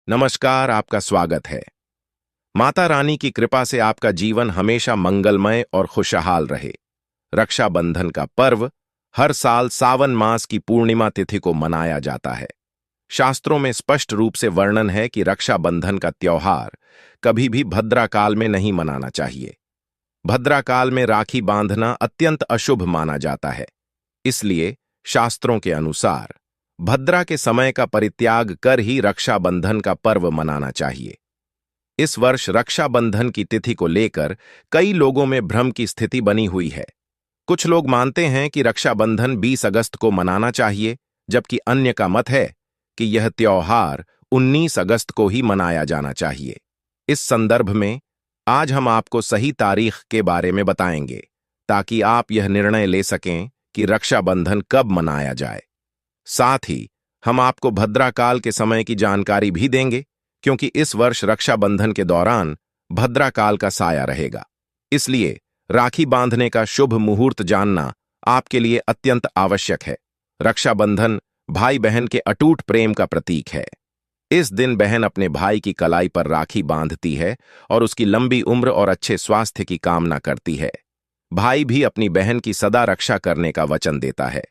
नमस्कार, आपका स्वागत है। माता रानी की कृपा से आपका जीवन हमेशा मंगलमय और खुशहाल रहे। रक्षाबंधन का पर्व हर साल सावन मास की पूर्णिमा तिथि को मनाया जाता है। शास्त्रों में स्पष्ट रूप से वर्णन है कि रक्षाबंधन का त्योहार कभी भी भद्राकाल में नहीं मनाना चाहिए। भद्राकाल में राखी बांधना अत्यंत अशुभ माना जाता है। इसलिए शास्त्रों के अनुसार भद्रा के समय का परित्याग कर ही रक्षाबंधन का पर्व मनाना चाहिए। इस वर्ष रक्षाबंधन की तिथि को लेकर कई लोगों में भ्रम की स्थिति बनी हुई है। कुछ लोग मानते हैं कि रक्षाबंधन 20 अगस्त को मनाना चाहिए, जबकि अन्य का मत है कि यह त्योहार 19 अगस्त को ही मनाया जाना चाहिए। इस संदर्भ में आज हम आपको सही तारीख के बारे में बताएंगे, ताकि आप यह निर्णय ले सकें कि रक्षाबंधन कब मनाया जाए। साथ ही हम आपको भद्राकाल के समय की जानकारी भी देंगे, क्योंकि इस वर्ष रक्षाबंधन के दौरान भद्राकाल का साया रहेगा। इसलिए राखी बांधने का शुभ मुहूर्त जानना आपके लिए अत्यंत आवश्यक है। रक्षाबंधन भाई बहन के अटूट प्रेम का प्रतीक है। इस दिन बहन अपने भाई की कलाई पर राखी बांधती है और उसकी लंबी उम्र और अच्छे स्वास्थ्य की कामना करती है। भाई भी अपनी बहन की सदा रक्षा करने का वचन देता है।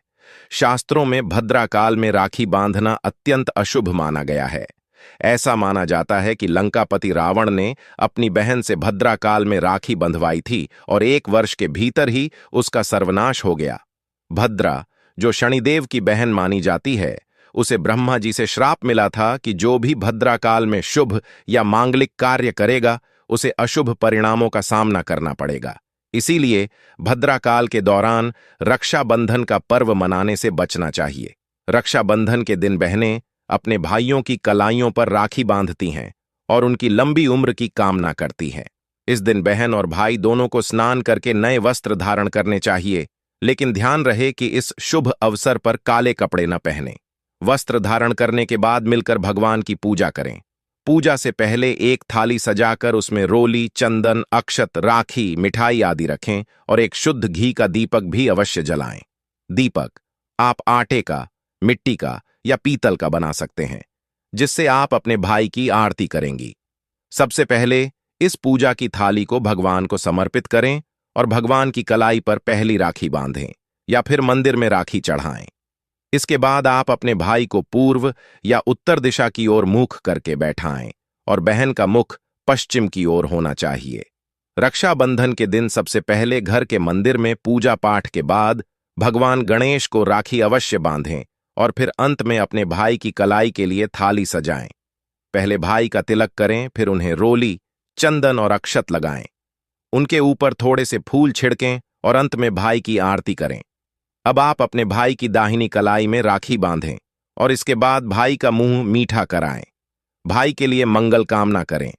शास्त्रों में भद्राकाल में राखी बांधना अत्यंत अशुभ माना गया है। ऐसा माना जाता है कि लंकापति रावण ने अपनी बहन से भद्राकाल में राखी बंधवाई थी और 1 वर्ष के भीतर ही उसका सर्वनाश हो गया। भद्रा, जो शनिदेव की बहन मानी जाती है, उसे ब्रह्मा जी से श्राप मिला था कि जो भी भद्राकाल में शुभ या मांगलिक कार्य करेगा, उसे अशुभ परिणामों का सामना करना पड़ेगा। इसीलिए भद्राकाल के दौरान रक्षाबंधन का पर्व मनाने से बचना चाहिए। रक्षाबंधन के दिन बहनें अपने भाइयों की कलाइयों पर राखी बांधती हैं और उनकी लंबी उम्र की कामना करती हैं। इस दिन बहन और भाई दोनों को स्नान करके नए वस्त्र धारण करने चाहिए, लेकिन ध्यान रहे कि इस शुभ अवसर पर काले कपड़े न पहनें। वस्त्र धारण करने के बाद मिलकर भगवान की पूजा करें। पूजा से पहले एक थाली सजाकर उसमें रोली, चंदन, अक्षत, राखी, मिठाई आदि रखें और एक शुद्ध घी का दीपक भी अवश्य जलाएं। दीपक आप आटे का, मिट्टी का या पीतल का बना सकते हैं, जिससे आप अपने भाई की आरती करेंगी। सबसे पहले इस पूजा की थाली को भगवान को समर्पित करें और भगवान की कलाई पर पहली राखी बांधें या फिर मंदिर में राखी चढ़ाएं। इसके बाद आप अपने भाई को पूर्व या उत्तर दिशा की ओर मुख करके बैठाएं और बहन का मुख पश्चिम की ओर होना चाहिए। रक्षाबंधन के दिन सबसे पहले घर के मंदिर में पूजा पाठ के बाद भगवान गणेश को राखी अवश्य बांधें और फिर अंत में अपने भाई की कलाई के लिए थाली सजाएं। पहले भाई का तिलक करें, फिर उन्हें रोली, चंदन और अक्षत लगाएं। उनके ऊपर थोड़े से फूल छिड़कें और अंत में भाई की आरती करें। अब आप अपने भाई की दाहिनी कलाई में राखी बांधें और इसके बाद भाई का मुंह मीठा कराएं। भाई के लिए मंगल कामना करें।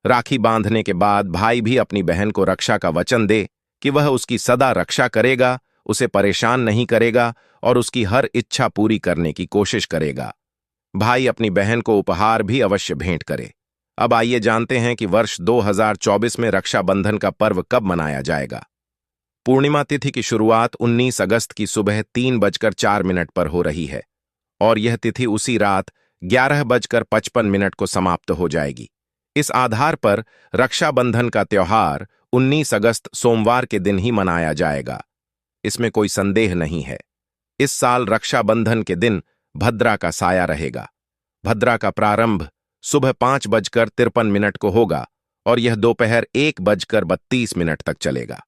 राखी बांधने के बाद भाई भी अपनी बहन को रक्षा का वचन दे कि वह उसकी सदा रक्षा करेगा, उसे परेशान नहीं करेगा और उसकी हर इच्छा पूरी करने की कोशिश करेगा। भाई अपनी बहन को उपहार भी अवश्य भेंट करे। अब आइए जानते हैं कि वर्ष 2024 में रक्षाबंधन का पर्व कब मनाया जाएगा। पूर्णिमा तिथि की शुरुआत 19 अगस्त की सुबह 3:04 पर हो रही है और यह तिथि उसी रात 11:55 को समाप्त हो जाएगी। इस आधार पर रक्षाबंधन का त्योहार 19 अगस्त सोमवार के दिन ही मनाया जाएगा। इसमें कोई संदेह नहीं है। इस साल रक्षाबंधन के दिन भद्रा का साया रहेगा। भद्रा का प्रारंभ सुबह 5:53 को होगा और यह दोपहर 1:32 तक चलेगा।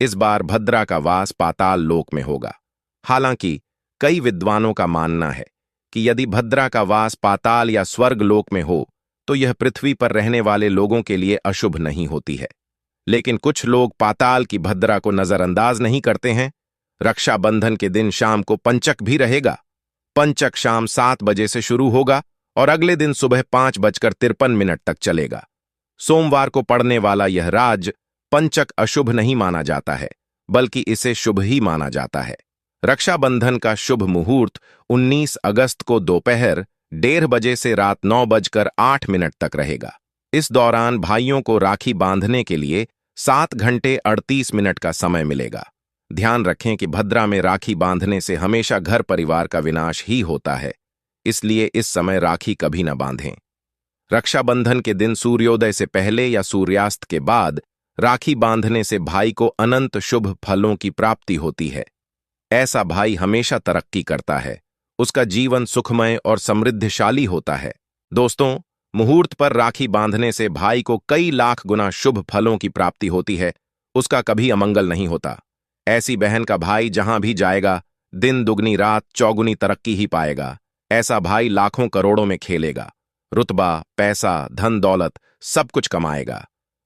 इस बार भद्रा का वास पाताल लोक में होगा। हालांकि कई विद्वानों का मानना है कि यदि भद्रा का वास पाताल या स्वर्ग लोक में हो तो यह पृथ्वी पर रहने वाले लोगों के लिए अशुभ नहीं होती है। लेकिन कुछ लोग पाताल की भद्रा को नजरअंदाज नहीं करते हैं। रक्षाबंधन के दिन शाम को पंचक भी रहेगा। पंचक शाम 7 बजे से शुरू होगा और अगले दिन सुबह 5:53 तक चलेगा। सोमवार को पड़ने वाला यह राज पंचक अशुभ नहीं माना जाता है, बल्कि इसे शुभ ही माना जाता है। रक्षाबंधन का शुभ मुहूर्त 19 अगस्त को दोपहर 1:30 बजे से रात 9:08 तक रहेगा। इस दौरान भाइयों को राखी बांधने के लिए 7 घंटे 38 मिनट का समय मिलेगा। ध्यान रखें कि भद्रा में राखी बांधने से हमेशा घर परिवार का विनाश ही होता है, इसलिए इस समय राखी कभी न बांधें। रक्षाबंधन के दिन सूर्योदय से पहले या सूर्यास्त के बाद राखी बांधने से भाई को अनंत शुभ फलों की प्राप्ति होती है। ऐसा भाई हमेशा तरक्की करता है, उसका जीवन सुखमय और समृद्धशाली होता है। दोस्तों, मुहूर्त पर राखी बांधने से भाई को कई लाख गुना शुभ फलों की प्राप्ति होती है, उसका कभी अमंगल नहीं होता। ऐसी बहन का भाई जहां भी जाएगा, दिन दुगनी रात चौगुनी तरक्की ही पाएगा। ऐसा भाई लाखों करोड़ों में खेलेगा, रुतबा, पैसा, धन दौलत सब कुछ कमाएगा।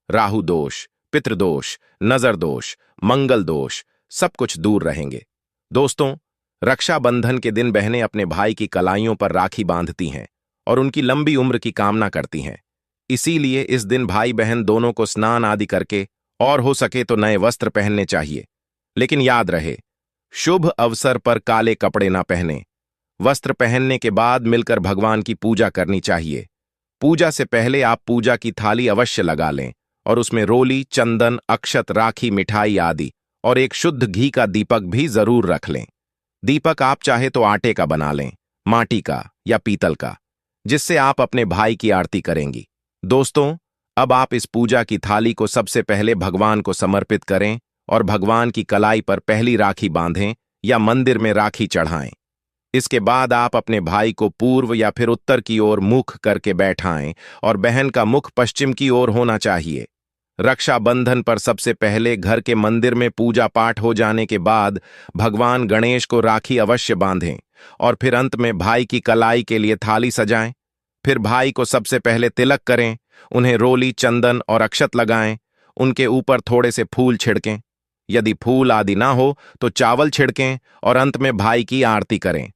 राहु दोष, पितृदोष, नजर दोष, मंगल दोष सब कुछ दूर रहेंगे। दोस्तों, रक्षाबंधन के दिन बहनें अपने भाई की कलाइयों पर राखी बांधती हैं और उनकी लंबी उम्र की कामना करती हैं। इसीलिए इस दिन भाई बहन दोनों को स्नान आदि करके और हो सके तो नए वस्त्र पहनने चाहिए। लेकिन याद रहे, शुभ अवसर पर काले कपड़े ना पहने। वस्त्र पहनने के बाद मिलकर भगवान की पूजा करनी चाहिए। पूजा से पहले आप पूजा की थाली अवश्य लगा लें और उसमें रोली, चंदन, अक्षत, राखी, मिठाई आदि और एक शुद्ध घी का दीपक भी जरूर रख लें। दीपक आप चाहे तो आटे का बना लें, माटी का या पीतल का, जिससे आप अपने भाई की आरती करेंगी। दोस्तों, अब आप इस पूजा की थाली को सबसे पहले भगवान को समर्पित करें और भगवान की कलाई पर पहली राखी बांधें या मंदिर में राखी चढ़ाएं। इसके बाद आप अपने भाई को पूर्व या फिर उत्तर की ओर मुख करके बैठाएं और बहन का मुख पश्चिम की ओर होना चाहिए। रक्षाबंधन पर सबसे पहले घर के मंदिर में पूजा पाठ हो जाने के बाद भगवान गणेश को राखी अवश्य बांधें और फिर अंत में भाई की कलाई के लिए थाली सजाएं। फिर भाई को सबसे पहले तिलक करें, उन्हें रोली, चंदन और अक्षत लगाएं, उनके ऊपर थोड़े से फूल छिड़कें। यदि फूल आदि ना हो तो चावल छिड़कें और अंत में भाई की आरती करें।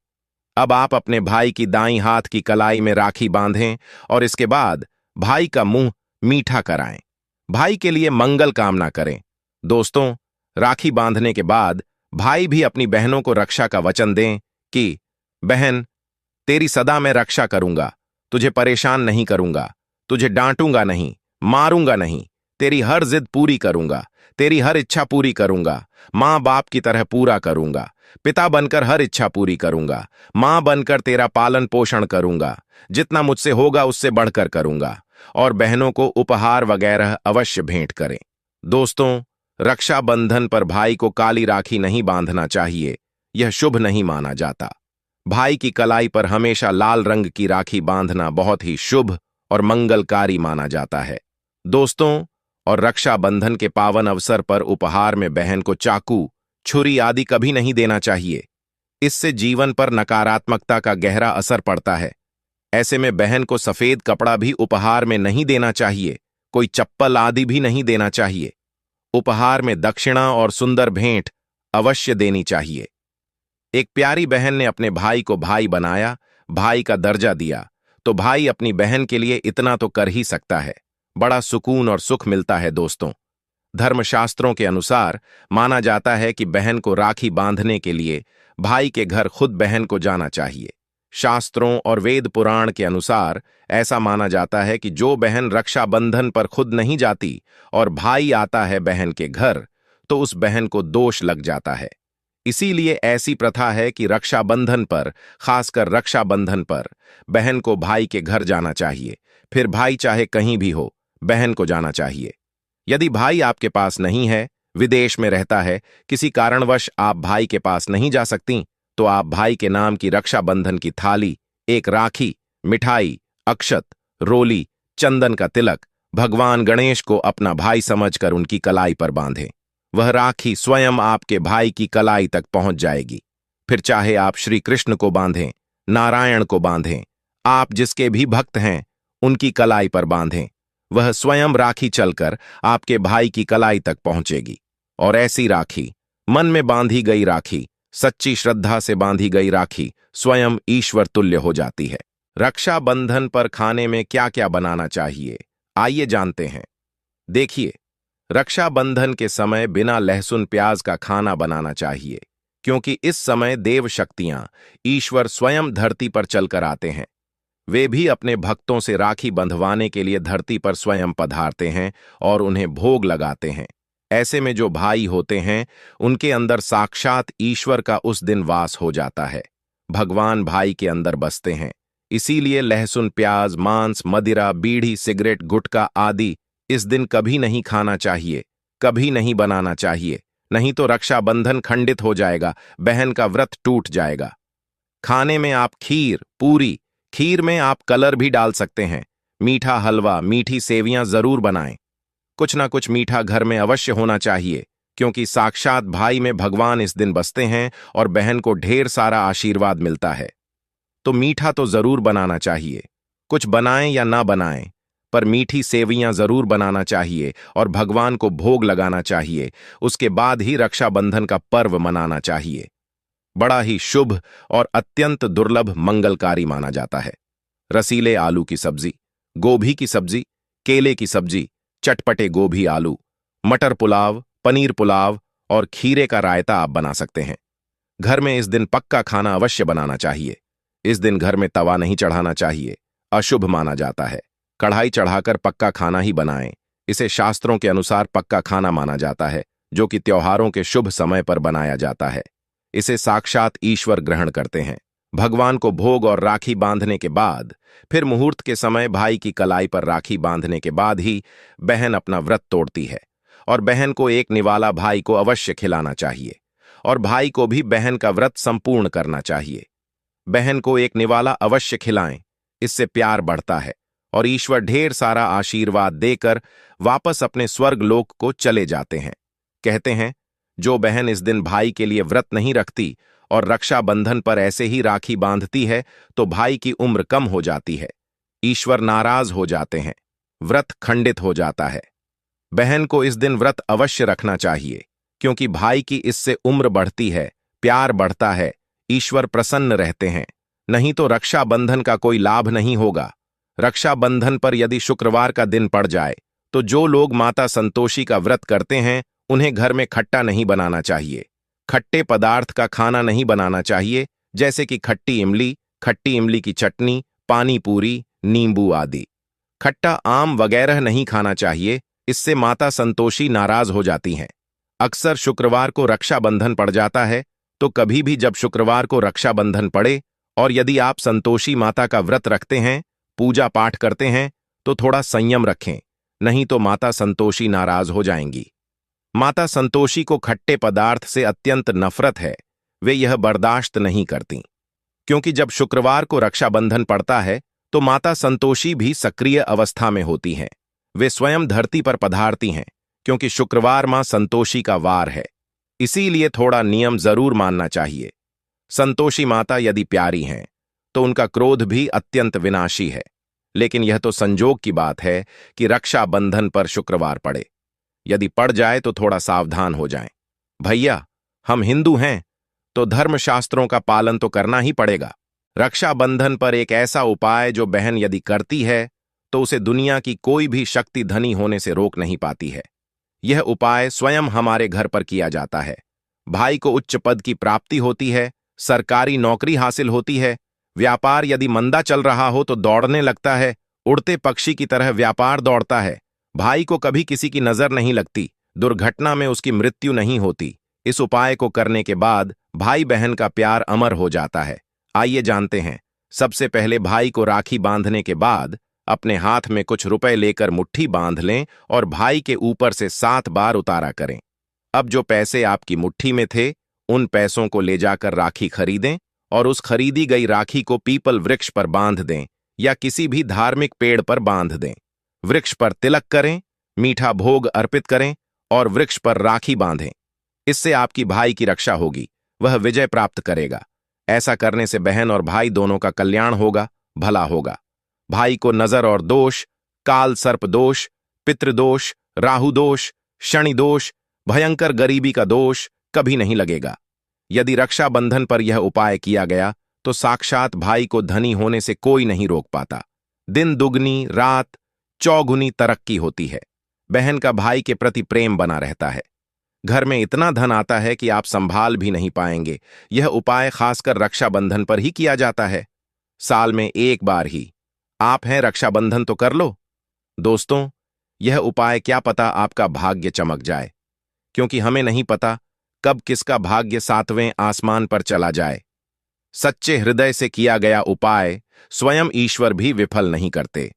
अब आप अपने भाई की दाईं हाथ की कलाई में राखी बांधें और इसके बाद भाई का मुंह मीठा कराएं। भाई के लिए मंगल कामना करें। दोस्तों, राखी बांधने के बाद भाई भी अपनी बहनों को रक्षा का वचन दें कि बहन, तेरी सदा मैं रक्षा करूंगा, तुझे परेशान नहीं करूंगा, तुझे डांटूंगा नहीं, मारूंगा नहीं, तेरी हर जिद पूरी करूंगा, तेरी हर इच्छा पूरी करूंगा, मां बाप की तरह पूरा करूंगा, पिता बनकर हर इच्छा पूरी करूंगा, मां बनकर तेरा पालन पोषण करूंगा, जितना मुझसे होगा उससे बढ़कर करूंगा। और बहनों को उपहार वगैरह अवश्य भेंट करें। दोस्तों, रक्षाबंधन पर भाई को काली राखी नहीं बांधना चाहिए, यह शुभ नहीं माना जाता। भाई की कलाई पर हमेशा लाल रंग की राखी बांधना बहुत ही शुभ और मंगलकारी माना जाता है। दोस्तों, और रक्षाबंधन के पावन अवसर पर उपहार में बहन को चाकू, छुरी आदि कभी नहीं देना चाहिए। इससे जीवन पर नकारात्मकता का गहरा असर पड़ता है। ऐसे में बहन को सफेद कपड़ा भी उपहार में नहीं देना चाहिए, कोई चप्पल आदि भी नहीं देना चाहिए। उपहार में दक्षिणा और सुंदर भेंट अवश्य देनी चाहिए। एक प्यारी बहन ने अपने भाई को भाई बनाया, भाई का दर्जा दिया, तो भाई अपनी बहन के लिए इतना तो कर ही सकता है। बड़ा सुकून और सुख मिलता है। दोस्तों, धर्मशास्त्रों के अनुसार माना जाता है कि बहन को राखी बांधने के लिए भाई के घर खुद बहन को जाना चाहिए। शास्त्रों और वेद पुराण के अनुसार ऐसा माना जाता है कि जो बहन रक्षाबंधन पर खुद नहीं जाती और भाई आता है बहन के घर, तो उस बहन को दोष लग जाता है। इसीलिए ऐसी प्रथा है कि रक्षाबंधन पर, खासकर रक्षाबंधन पर, बहन को भाई के घर जाना चाहिए। फिर भाई चाहे कहीं भी हो, बहन को जाना चाहिए। यदि भाई आपके पास नहीं है, विदेश में रहता है, किसी कारणवश आप भाई के पास नहीं जा सकती, तो आप भाई के नाम की रक्षाबंधन की थाली, एक राखी, मिठाई, अक्षत, रोली, चंदन का तिलक भगवान गणेश को अपना भाई समझकर उनकी कलाई पर बांधें। वह राखी स्वयं आपके भाई की कलाई तक पहुंच जाएगी। फिर चाहे आप श्री कृष्ण को बांधें, नारायण को बांधें, आप जिसके भी भक्त हैं उनकी कलाई पर बांधें, वह स्वयं राखी चलकर आपके भाई की कलाई तक पहुंचेगी। और ऐसी राखी, मन में बांधी गई राखी, सच्ची श्रद्धा से बांधी गई राखी स्वयं ईश्वर तुल्य हो जाती है। रक्षाबंधन पर खाने में क्या क्या बनाना चाहिए, आइए जानते हैं। देखिए, रक्षाबंधन के समय बिना लहसुन प्याज का खाना बनाना चाहिए, क्योंकि इस समय देव शक्तियां, ईश्वर स्वयं धरती पर चलकर आते हैं। वे भी अपने भक्तों से राखी बंधवाने के लिए धरती पर स्वयं पधारते हैं और उन्हें भोग लगाते हैं। ऐसे में जो भाई होते हैं उनके अंदर साक्षात ईश्वर का उस दिन वास हो जाता है। भगवान भाई के अंदर बसते हैं। इसीलिए लहसुन, प्याज, मांस, मदिरा, बीड़ी, सिगरेट, गुटखा आदि इस दिन कभी नहीं खाना चाहिए, कभी नहीं बनाना चाहिए। नहीं तो रक्षाबंधन खंडित हो जाएगा, बहन का व्रत टूट जाएगा। खाने में आप खीर, पूरी, खीर में आप कलर भी डाल सकते हैं। मीठा हलवा, मीठी सेवियां जरूर बनाएं। कुछ ना कुछ मीठा घर में अवश्य होना चाहिए, क्योंकि साक्षात भाई में भगवान इस दिन बसते हैं और बहन को ढेर सारा आशीर्वाद मिलता है। तो मीठा तो जरूर बनाना चाहिए। कुछ बनाएं या ना बनाएं, पर मीठी सेवियां जरूर बनाना चाहिए और भगवान को भोग लगाना चाहिए। उसके बाद ही रक्षाबंधन का पर्व मनाना चाहिए। बड़ा ही शुभ और अत्यंत दुर्लभ मंगलकारी माना जाता है। रसीले आलू की सब्जी, गोभी की सब्जी, केले की सब्जी, चटपटे गोभी आलू, मटर पुलाव, पनीर पुलाव और खीरे का रायता आप बना सकते हैं। घर में इस दिन पक्का खाना अवश्य बनाना चाहिए। इस दिन घर में तवा नहीं चढ़ाना चाहिए, अशुभ माना जाता है। कढ़ाई चढ़ाकर पक्का खाना ही बनाएं। इसे शास्त्रों के अनुसार पक्का खाना माना जाता है, जो कि त्योहारों के शुभ समय पर बनाया जाता है। इसे साक्षात ईश्वर ग्रहण करते हैं। भगवान को भोग और राखी बांधने के बाद फिर मुहूर्त के समय भाई की कलाई पर राखी बांधने के बाद ही बहन अपना व्रत तोड़ती है और बहन को एक निवाला भाई को अवश्य खिलाना चाहिए और भाई को भी बहन का व्रत संपूर्ण करना चाहिए। बहन को एक निवाला अवश्य खिलाएं, इससे प्यार बढ़ता है और ईश्वर ढेर सारा आशीर्वाद देकर वापस अपने स्वर्ग लोक को चले जाते हैं। कहते हैं, जो बहन इस दिन भाई के लिए व्रत नहीं रखती और रक्षाबंधन पर ऐसे ही राखी बांधती है तो भाई की उम्र कम हो जाती है, ईश्वर नाराज हो जाते हैं, व्रत खंडित हो जाता है। बहन को इस दिन व्रत अवश्य रखना चाहिए, क्योंकि भाई की इससे उम्र बढ़ती है, प्यार बढ़ता है, ईश्वर प्रसन्न रहते हैं। नहीं तो रक्षाबंधन का कोई लाभ नहीं होगा। रक्षाबंधन पर यदि शुक्रवार का दिन पड़ जाए तो जो लोग माता संतोषी का व्रत करते हैं उन्हें घर में खट्टा नहीं बनाना चाहिए। खट्टे पदार्थ का खाना नहीं बनाना चाहिए, जैसे कि खट्टी इमली की चटनी, पानी पूरी, नींबू आदि। खट्टा आम वगैरह नहीं खाना चाहिए, इससे माता संतोषी नाराज हो जाती हैं। अक्सर शुक्रवार को रक्षाबंधन पड़ जाता है, तो कभी भी जब शुक्रवार को रक्षाबंधन पड़े और यदि आप संतोषी माता का व्रत रखते हैं, पूजा पाठ करते हैं, तो थोड़ा संयम रखें, नहीं तो माता संतोषी नाराज हो जाएंगी। माता संतोषी को खट्टे पदार्थ से अत्यंत नफरत है, वे यह बर्दाश्त नहीं करती। क्योंकि जब शुक्रवार को रक्षाबंधन पड़ता है तो माता संतोषी भी सक्रिय अवस्था में होती हैं। वे स्वयं धरती पर पधारती हैं, क्योंकि शुक्रवार मां संतोषी का वार है। इसीलिए थोड़ा नियम जरूर मानना चाहिए। संतोषी माता यदि प्यारी हैं तो उनका क्रोध भी अत्यंत विनाशी है, लेकिन यह तो संजोग की बात है कि रक्षाबंधन पर शुक्रवार पड़े। यदि पड़ जाए तो थोड़ा सावधान हो जाएं। भैया, हम हिंदू हैं तो धर्मशास्त्रों का पालन तो करना ही पड़ेगा। रक्षाबंधन पर एक ऐसा उपाय जो बहन यदि करती है तो उसे दुनिया की कोई भी शक्ति धनी होने से रोक नहीं पाती है। यह उपाय स्वयं हमारे घर पर किया जाता है। भाई को उच्च पद की प्राप्ति होती है, सरकारी नौकरी हासिल होती है, व्यापार यदि मंदा चल रहा हो तो दौड़ने लगता है, उड़ते पक्षी की तरह व्यापार दौड़ता है। भाई को कभी किसी की नजर नहीं लगती, दुर्घटना में उसकी मृत्यु नहीं होती। इस उपाय को करने के बाद भाई बहन का प्यार अमर हो जाता है। आइए जानते हैं। सबसे पहले भाई को राखी बांधने के बाद अपने हाथ में कुछ रुपए लेकर मुट्ठी बांध लें और भाई के ऊपर से 7 बार उतारा करें। अब जो पैसे आपकी मुट्ठी में थे उन पैसों को ले जाकर राखी खरीदें और उस खरीदी गई राखी को पीपल वृक्ष पर बांध दें या किसी भी धार्मिक पेड़ पर बांध दें। वृक्ष पर तिलक करें, मीठा भोग अर्पित करें और वृक्ष पर राखी बांधें। इससे आपकी भाई की रक्षा होगी, वह विजय प्राप्त करेगा। ऐसा करने से बहन और भाई दोनों का कल्याण होगा, भला होगा। भाई को नजर और दोष, काल सर्प दोष, पितृदोष, राहु दोष, शनि दोष, भयंकर गरीबी का दोष कभी नहीं लगेगा। यदि रक्षाबंधन पर यह उपाय किया गया तो साक्षात भाई को धनी होने से कोई नहीं रोक पाता। दिन दुगनी, रात चौगुनी तरक्की होती है। बहन का भाई के प्रति प्रेम बना रहता है। घर में इतना धन आता है कि आप संभाल भी नहीं पाएंगे। यह उपाय खासकर रक्षाबंधन पर ही किया जाता है, साल में एक बार ही। आप हैं रक्षाबंधन तो कर लो। दोस्तों, यह उपाय क्या पता आपका भाग्य चमक जाए, क्योंकि हमें नहीं पता कब किसका भाग्य 7वें आसमान पर चला जाए। सच्चे हृदय से किया गया उपाय स्वयं ईश्वर भी विफल नहीं करते।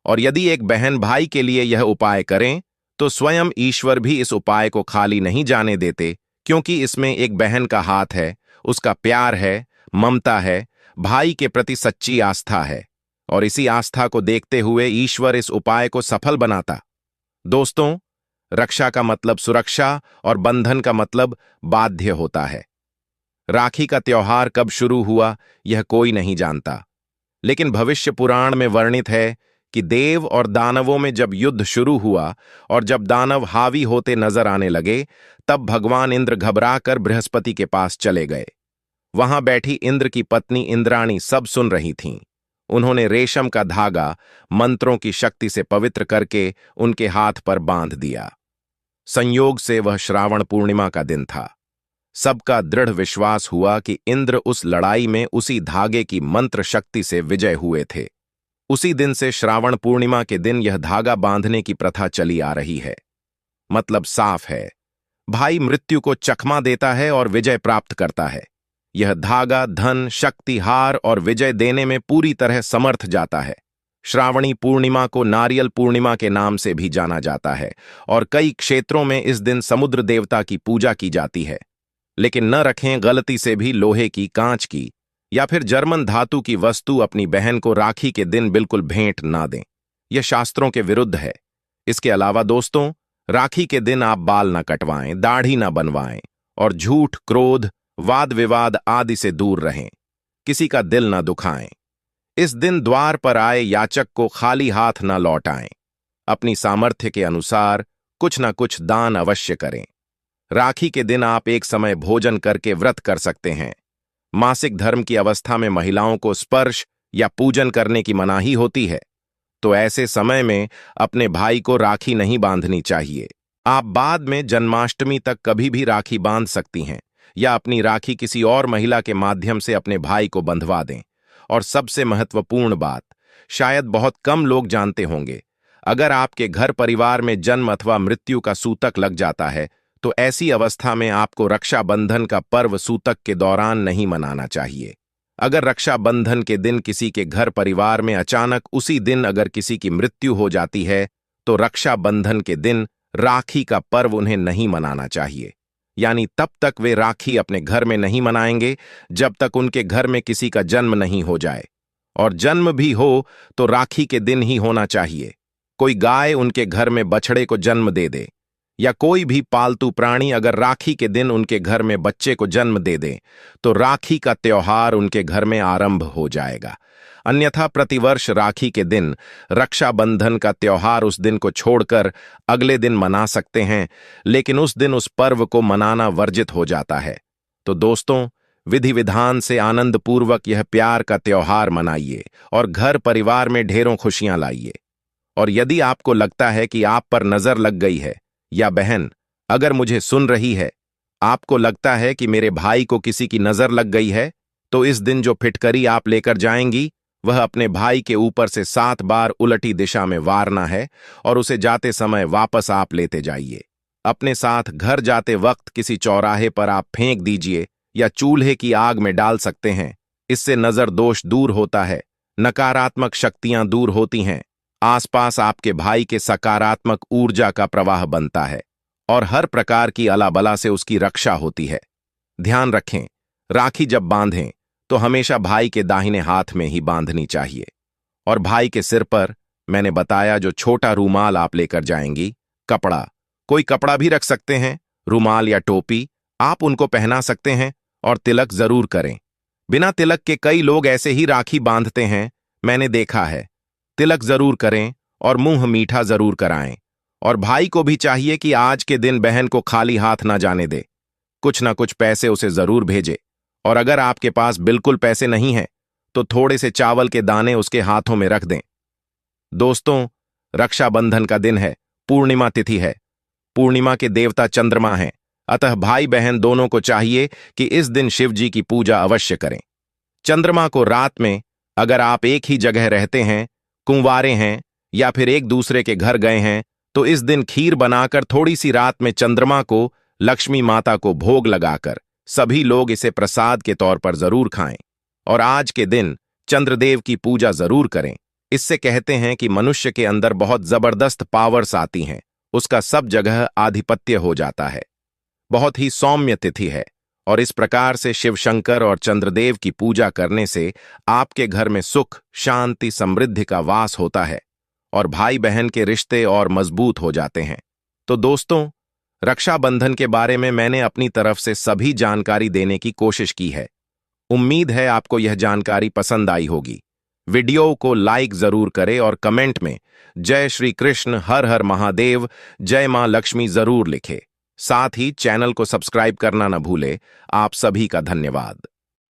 और यदि एक बहन भाई के लिए यह उपाय करें तो स्वयं ईश्वर भी इस उपाय को खाली नहीं जाने देते, क्योंकि इसमें एक बहन का हाथ है, उसका प्यार है, ममता है, भाई के प्रति सच्ची आस्था है। और इसी आस्था को देखते हुए ईश्वर इस उपाय को सफल बनाता। दोस्तों, रक्षा का मतलब सुरक्षा और बंधन का मतलब बाध्य होता है। राखी का त्योहार कब शुरू हुआ यह कोई नहीं जानता, लेकिन भविष्य पुराण में वर्णित है कि देव और दानवों में जब युद्ध शुरू हुआ और जब दानव हावी होते नजर आने लगे, तब भगवान इंद्र घबराकर बृहस्पति के पास चले गए। वहां बैठी इंद्र की पत्नी इंद्राणी सब सुन रही थीं। उन्होंने रेशम का धागा मंत्रों की शक्ति से पवित्र करके उनके हाथ पर बांध दिया। संयोग से वह श्रावण पूर्णिमा का दिन था। सबका दृढ़ विश्वास हुआ कि इंद्र उस लड़ाई में उसी धागे की मंत्र शक्ति से विजय हुए थे। उसी दिन से श्रावण पूर्णिमा के दिन यह धागा बांधने की प्रथा चली आ रही है। मतलब साफ है, भाई मृत्यु को चकमा देता है और विजय प्राप्त करता है। यह धागा धन, शक्ति, हार और विजय देने में पूरी तरह समर्थ जाता है। श्रावणी पूर्णिमा को नारियल पूर्णिमा के नाम से भी जाना जाता है और कई क्षेत्रों में इस दिन समुद्र देवता की पूजा की जाती है। लेकिन न रखें गलती से भी लोहे की, कांच की या फिर जर्मन धातु की वस्तु अपनी बहन को राखी के दिन बिल्कुल भेंट ना दें। यह शास्त्रों के विरुद्ध है। इसके अलावा दोस्तों, राखी के दिन आप बाल न कटवाएं, दाढ़ी न बनवाएं और झूठ, क्रोध, वाद विवाद आदि से दूर रहें। किसी का दिल न दुखाएं। इस दिन द्वार पर आए याचक को खाली हाथ न लौटाएं। अपनी सामर्थ्य के अनुसार कुछ न कुछ दान अवश्य करें। राखी के दिन आप एक समय भोजन करके व्रत कर सकते हैं। मासिक धर्म की अवस्था में महिलाओं को स्पर्श या पूजन करने की मनाही होती है, तो ऐसे समय में अपने भाई को राखी नहीं बांधनी चाहिए। आप बाद में जन्माष्टमी तक कभी भी राखी बांध सकती हैं या अपनी राखी किसी और महिला के माध्यम से अपने भाई को बंधवा दें। और सबसे महत्वपूर्ण बात, शायद बहुत कम लोग जानते होंगे, अगर आपके घर परिवार में जन्म अथवा मृत्यु का सूतक लग जाता है तो ऐसी अवस्था में आपको रक्षाबंधन का पर्व सूतक के दौरान नहीं मनाना चाहिए। अगर रक्षाबंधन के दिन किसी के घर परिवार में अचानक उसी दिन अगर किसी की मृत्यु हो जाती है तो रक्षाबंधन के दिन राखी का पर्व उन्हें नहीं मनाना चाहिए। यानी तब तक वे राखी अपने घर में नहीं मनाएंगे जब तक उनके घर में किसी का जन्म नहीं हो जाए, और जन्म भी हो तो राखी के दिन ही होना चाहिए। कोई गाय उनके घर में बछड़े को जन्म दे दे या कोई भी पालतू प्राणी अगर राखी के दिन उनके घर में बच्चे को जन्म दे दे तो राखी का त्योहार उनके घर में आरंभ हो जाएगा। अन्यथा प्रतिवर्ष राखी के दिन रक्षाबंधन का त्योहार उस दिन को छोड़कर अगले दिन मना सकते हैं, लेकिन उस दिन उस पर्व को मनाना वर्जित हो जाता है। तो दोस्तों, विधि विधान से आनंदपूर्वक यह प्यार का त्योहार मनाइए और घर परिवार में ढेरों खुशियां लाइए। और यदि आपको लगता है कि आप पर नजर लग गई है, या बहन अगर मुझे सुन रही है, आपको लगता है कि मेरे भाई को किसी की नजर लग गई है, तो इस दिन जो फिटकरी आप लेकर जाएंगी वह अपने भाई के ऊपर से 7 बार उलटी दिशा में वारना है और उसे जाते समय वापस आप लेते जाइए। अपने साथ घर जाते वक्त किसी चौराहे पर आप फेंक दीजिए या चूल्हे की आग में डाल सकते हैं। इससे नजर दोष दूर होता है, नकारात्मक शक्तियां दूर होती हैं, आसपास आपके भाई के सकारात्मक ऊर्जा का प्रवाह बनता है और हर प्रकार की अलाबला से उसकी रक्षा होती है। ध्यान रखें, राखी जब बांधें तो हमेशा भाई के दाहिने हाथ में ही बांधनी चाहिए। और भाई के सिर पर मैंने बताया जो छोटा रूमाल आप लेकर जाएंगी, कपड़ा, कोई कपड़ा भी रख सकते हैं, रूमाल या टोपी आप उनको पहना सकते हैं, और तिलक जरूर करें। बिना तिलक के कई लोग ऐसे ही राखी बांधते हैं, मैंने देखा है। तिलक जरूर करें और मुंह मीठा जरूर कराएं। और भाई को भी चाहिए कि आज के दिन बहन को खाली हाथ ना जाने दे, कुछ ना कुछ पैसे उसे जरूर भेजे। और अगर आपके पास बिल्कुल पैसे नहीं हैं तो थोड़े से चावल के दाने उसके हाथों में रख दें। दोस्तों, रक्षाबंधन का दिन है, पूर्णिमा तिथि है। पूर्णिमा के देवता चंद्रमा हैं, अतः भाई बहन दोनों को चाहिए कि इस दिन शिव जी की पूजा अवश्य करें। चंद्रमा को रात में अगर आप एक ही जगह रहते हैं, कुंवारे हैं या फिर एक दूसरे के घर गए हैं, तो इस दिन खीर बनाकर थोड़ी सी रात में चंद्रमा को, लक्ष्मी माता को भोग लगाकर सभी लोग इसे प्रसाद के तौर पर जरूर खाएं। और आज के दिन चंद्रदेव की पूजा जरूर करें। इससे कहते हैं कि मनुष्य के अंदर बहुत जबरदस्त पावर्स आती हैं, उसका सब जगह आधिपत्य हो जाता है। बहुत ही सौम्य तिथि है और इस प्रकार से शिव शंकर और चंद्रदेव की पूजा करने से आपके घर में सुख, शांति, समृद्धि का वास होता है और भाई बहन के रिश्ते और मजबूत हो जाते हैं। तो दोस्तों, रक्षाबंधन के बारे में मैंने अपनी तरफ से सभी जानकारी देने की कोशिश की है। उम्मीद है आपको यह जानकारी पसंद आई होगी। वीडियो को लाइक जरूर करें और कमेंट में जय श्री कृष्ण, हर हर महादेव, जय मां लक्ष्मी जरूर लिखें। साथ ही चैनल को सब्सक्राइब करना न भूले। आप सभी का धन्यवाद।